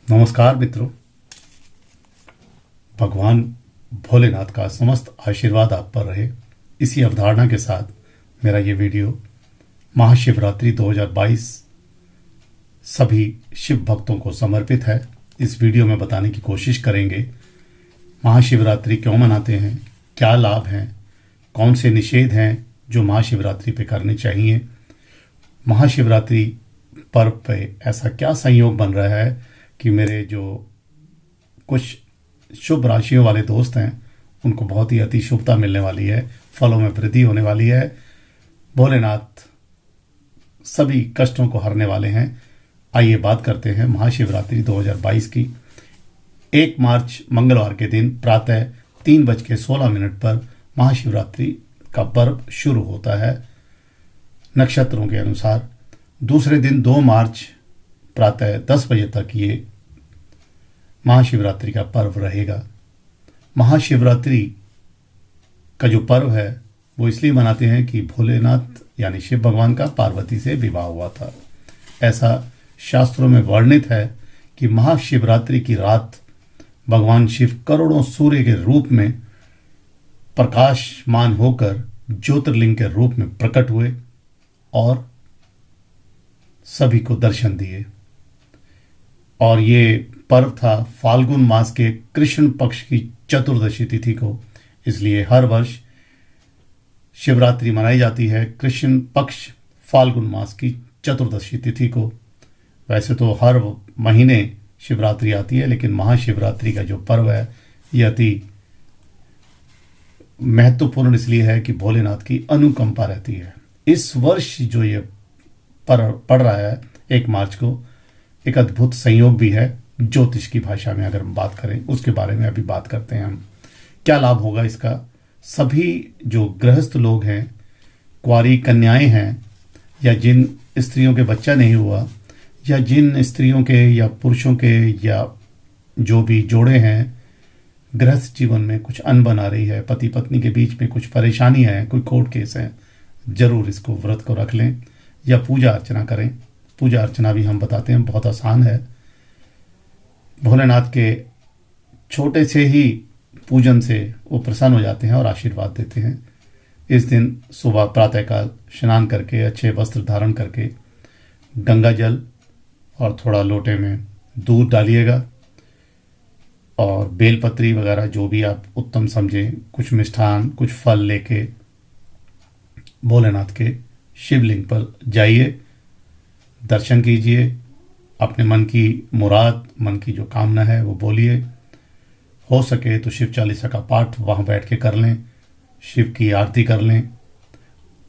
नमस्कार मित्रों। भगवान भोलेनाथ का समस्त आशीर्वाद आप पर रहे, इसी अवधारणा के साथ मेरा ये वीडियो महाशिवरात्रि 2022 सभी शिव भक्तों को समर्पित है। इस वीडियो में बताने की कोशिश करेंगे महाशिवरात्रि क्यों मनाते हैं, क्या लाभ हैं, कौन से निषेध हैं जो महाशिवरात्रि पे करने चाहिए, महाशिवरात्रि पर्व पे ऐसा क्या संयोग बन रहा है कि मेरे जो कुछ शुभ राशियों वाले दोस्त हैं उनको बहुत ही अति शुभता मिलने वाली है, फलों में वृद्धि होने वाली है, भोलेनाथ सभी कष्टों को हरने वाले हैं। आइए बात करते हैं महाशिवरात्रि 2022 की। 1 मार्च मंगलवार के दिन प्रातः 3:16 पर महाशिवरात्रि का पर्व शुरू होता है नक्षत्रों के अनुसार। दूसरे दिन 2 मार्च प्रातः 10 बजे तक ये महाशिवरात्रि का पर्व रहेगा। महाशिवरात्रि का जो पर्व है वो इसलिए मनाते हैं कि भोलेनाथ यानी शिव भगवान का पार्वती से विवाह हुआ था। ऐसा शास्त्रों में वर्णित है कि महाशिवरात्रि की रात भगवान शिव करोड़ों सूर्य के रूप में प्रकाशमान होकर ज्योतिर्लिंग के रूप में प्रकट हुए और सभी को दर्शन दिए। और ये पर्व था फाल्गुन मास के कृष्ण पक्ष की चतुर्दशी तिथि को, इसलिए हर वर्ष शिवरात्रि मनाई जाती है कृष्ण पक्ष फाल्गुन मास की चतुर्दशी तिथि को। वैसे तो हर महीने शिवरात्रि आती है, लेकिन महाशिवरात्रि का जो पर्व है ये अति महत्वपूर्ण इसलिए है कि भोलेनाथ की अनुकंपा रहती है। इस वर्ष जो ये पर्व पड़ रहा है 1 मार्च को, एक अद्भुत संयोग भी है। ज्योतिष की भाषा में अगर हम बात करें उसके बारे में अभी बात करते हैं हम। क्या लाभ होगा इसका? सभी जो गृहस्थ लोग हैं, कुंवारी कन्याएं हैं, या जिन स्त्रियों के बच्चा नहीं हुआ, या जिन स्त्रियों के या पुरुषों के या जो भी जोड़े हैं गृहस्थ जीवन में कुछ अनबन आ रही है, पति पत्नी के बीच में कुछ परेशानी है, कोई कोर्ट केस है, जरूर इसको व्रत को रख लें या पूजा अर्चना करें। पूजा अर्चना भी हम बताते हैं, बहुत आसान है। भोलेनाथ के छोटे से ही पूजन से वो प्रसन्न हो जाते हैं और आशीर्वाद देते हैं। इस दिन सुबह प्रातःकाल स्नान करके अच्छे वस्त्र धारण करके गंगा जल और थोड़ा लोटे में दूध डालिएगा और बेलपत्री वगैरह जो भी आप उत्तम समझें, कुछ मिष्ठान कुछ फल लेके भोलेनाथ के शिवलिंग पर जाइए, दर्शन कीजिए, अपने मन की मुराद, मन की जो कामना है वो बोलिए। हो सके तो शिव चालीसा का पाठ वहाँ बैठ के कर लें, शिव की आरती कर लें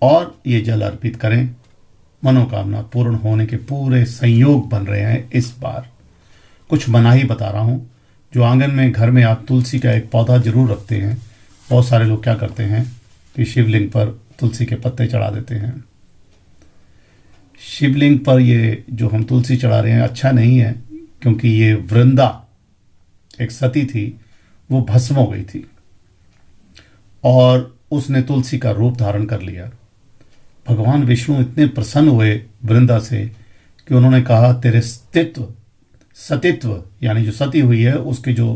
और ये जल अर्पित करें। मनोकामना पूर्ण होने के पूरे संयोग बन रहे हैं। इस बार कुछ मनाही बता रहा हूँ। जो आंगन में घर में आप तुलसी का एक पौधा जरूर रखते हैं, बहुत सारे लोग क्या करते हैं कि शिवलिंग पर तुलसी के पत्ते चढ़ा देते हैं। शिवलिंग पर ये जो हम तुलसी चढ़ा रहे हैं अच्छा नहीं है, क्योंकि ये वृंदा एक सती थी, वो भस्म हो गई थी और उसने तुलसी का रूप धारण कर लिया। भगवान विष्णु इतने प्रसन्न हुए वृंदा से कि उन्होंने कहा, तेरे सतित्व यानी जो सती हुई है उसके जो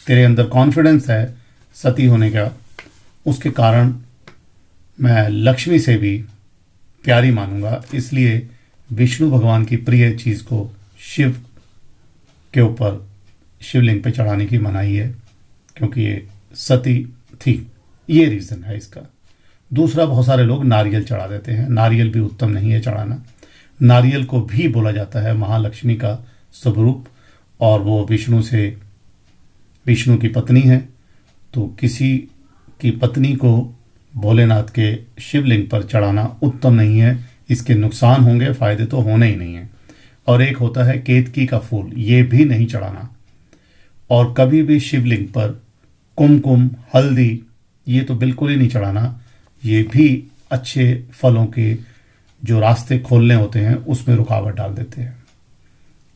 तेरे अंदर कॉन्फिडेंस है सती होने का, उसके कारण मैं लक्ष्मी से भी प्यारी मानूंगा। इसलिए विष्णु भगवान की प्रिय चीज़ को शिव के ऊपर शिवलिंग पे चढ़ाने की मनाही है, क्योंकि ये सती थी। ये रीज़न है इसका। दूसरा, बहुत सारे लोग नारियल चढ़ा देते हैं। नारियल भी उत्तम नहीं है चढ़ाना। नारियल को भी बोला जाता है महालक्ष्मी का स्वरूप और वो विष्णु की पत्नी है। तो किसी की पत्नी को भोलेनाथ के शिवलिंग पर चढ़ाना उत्तम नहीं है। इसके नुकसान होंगे, फायदे तो होने ही नहीं है। और एक होता है केतकी का फूल, ये भी नहीं चढ़ाना। और कभी भी शिवलिंग पर कुमकुम, हल्दी, ये तो बिल्कुल ही नहीं चढ़ाना। ये भी अच्छे फलों के जो रास्ते खोलने होते हैं उसमें रुकावट डाल देते हैं।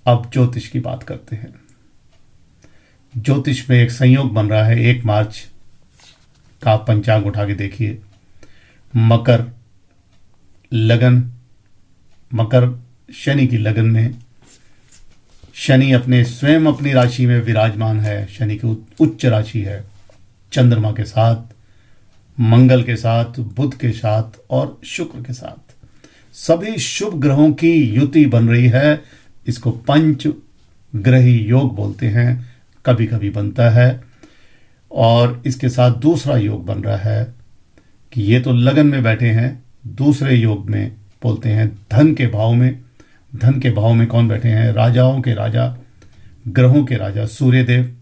अब ज्योतिष की बात करते हैं। ज्योतिष में एक संयोग बन रहा है 1 मार्च का। पंचांग उठा के देखिए, मकर लगन, मकर शनि की लगन में शनि अपने स्वयं अपनी राशि में विराजमान है। शनि की उच्च राशि है, चंद्रमा के साथ, मंगल के साथ, बुध के साथ और शुक्र के साथ सभी शुभ ग्रहों की युति बन रही है। इसको पंच ग्रही योग बोलते हैं, कभी कभी बनता है। और इसके साथ दूसरा योग बन रहा है कि ये तो लगन में बैठे हैं, दूसरे योग में बोलते हैं धन के भाव में। धन के भाव में कौन बैठे हैं? राजाओं के राजा, ग्रहों के राजा सूर्य देव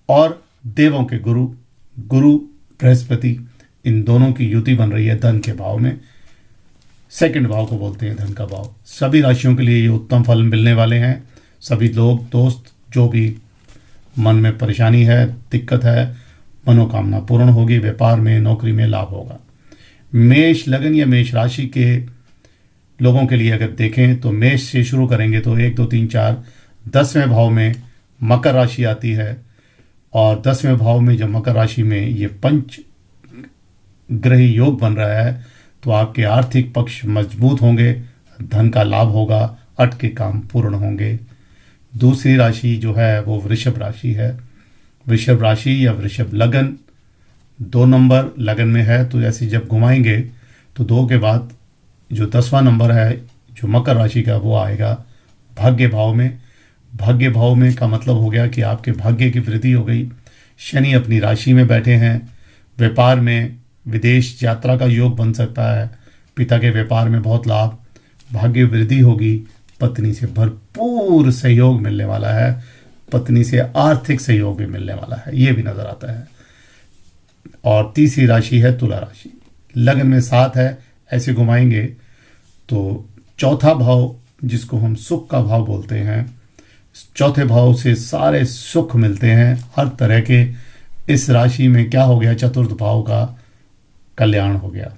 और देवों के गुरु गुरु बृहस्पति, इन दोनों की युति बन रही है धन के भाव में। सेकंड भाव को बोलते हैं धन का भाव। सभी राशियों के लिए ये उत्तम फल मिलने वाले हैं। सभी लोग, दोस्त, जो भी मन में परेशानी है, दिक्कत है, मनोकामना पूर्ण होगी। व्यापार में, नौकरी में लाभ होगा। मेष लगन या मेष राशि के लोगों के लिए अगर देखें तो मेष से शुरू करेंगे तो 1 2 3 4 10वें भाव में मकर राशि आती है। और 10वें भाव में जब मकर राशि में ये पंच ग्रही योग बन रहा है तो आपके आर्थिक पक्ष मजबूत होंगे, धन का लाभ होगा, अटके काम पूर्ण होंगे। दूसरी राशि जो है वो वृषभ राशि है। वृषभ राशि या वृषभ लगन 2 नंबर लगन में है, तो ऐसे जब घुमाएंगे तो 2 के बाद जो 10वां नंबर है जो मकर राशि का वो आएगा भाग्य भाव में। भाग्य भाव में का मतलब हो गया कि आपके भाग्य की वृद्धि हो गई। शनि अपनी राशि में बैठे हैं। व्यापार में विदेश यात्रा का योग बन सकता है। पिता के व्यापार में बहुत लाभ, भाग्य वृद्धि होगी। पत्नी से भरपूर सहयोग मिलने वाला है। पत्नी से आर्थिक सहयोग भी मिलने वाला है, ये भी नजर आता है। और तीसरी राशि है तुला राशि, लगन में 7 है। ऐसे घुमाएंगे तो चौथा भाव जिसको हम सुख का भाव बोलते हैं, चौथे भाव से सारे सुख मिलते हैं हर तरह के। इस राशि में क्या हो गया? चतुर्थ भाव का कल्याण हो गया।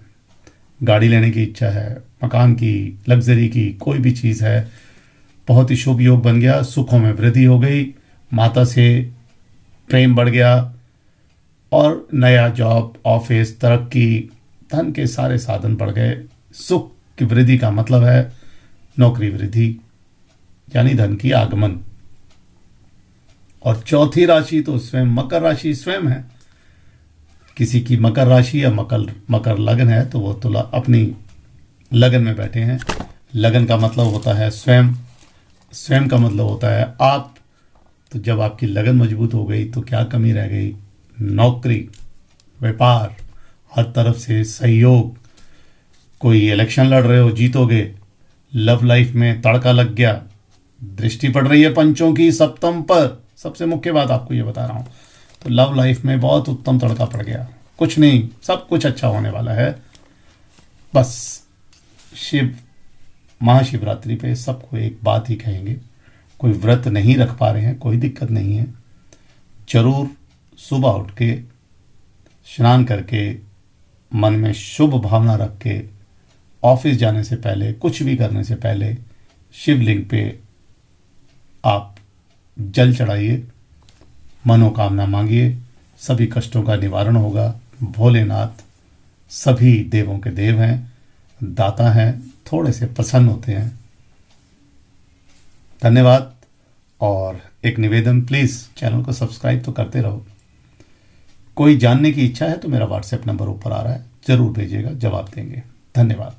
गाड़ी लेने की इच्छा है, मकान की, लग्जरी की, कोई भी चीज़ है, बहुत ही शुभ योग बन गया। सुखों में वृद्धि हो गई, माता से प्रेम बढ़ गया और नया जॉब, ऑफिस, तरक्की, धन के सारे साधन बढ़ गए। सुख की वृद्धि का मतलब है नौकरी वृद्धि, यानी धन की आगमन। और चौथी राशि तो स्वयं मकर राशि स्वयं है। किसी की मकर राशि या मकर लगन है तो वो तुला अपनी लगन में बैठे हैं। लगन का मतलब होता है स्वयं, स्वयं का मतलब होता है आप। तो जब आपकी लगन मजबूत हो गई तो क्या कमी रह गई? नौकरी, व्यापार, हर तरफ से सहयोग। कोई इलेक्शन लड़ रहे हो, जीतोगे। लव लाइफ में तड़का लग गया, दृष्टि पड़ रही है पंचों की सप्तम पर। सबसे मुख्य बात आपको ये बता रहा हूँ, तो लव लाइफ में बहुत उत्तम तड़का पड़ गया। कुछ नहीं, सब कुछ अच्छा होने वाला है। बस महाशिवरात्रि पे सबको एक बात ही कहेंगे, कोई व्रत नहीं रख पा रहे हैं, कोई दिक्कत नहीं है। जरूर सुबह उठ के स्नान करके, मन में शुभ भावना रख के, ऑफिस जाने से पहले, कुछ भी करने से पहले शिवलिंग पे आप जल चढ़ाइए, मनोकामना मांगिए, सभी कष्टों का निवारण होगा। भोलेनाथ सभी देवों के देव हैं, दाता हैं, थोड़े से प्रसन्न होते हैं। धन्यवाद। और एक निवेदन, प्लीज़ चैनल को सब्सक्राइब तो करते रहो। कोई जानने की इच्छा है तो मेरा व्हाट्सएप नंबर ऊपर आ रहा है, ज़रूर भेजिएगा, जवाब देंगे। धन्यवाद।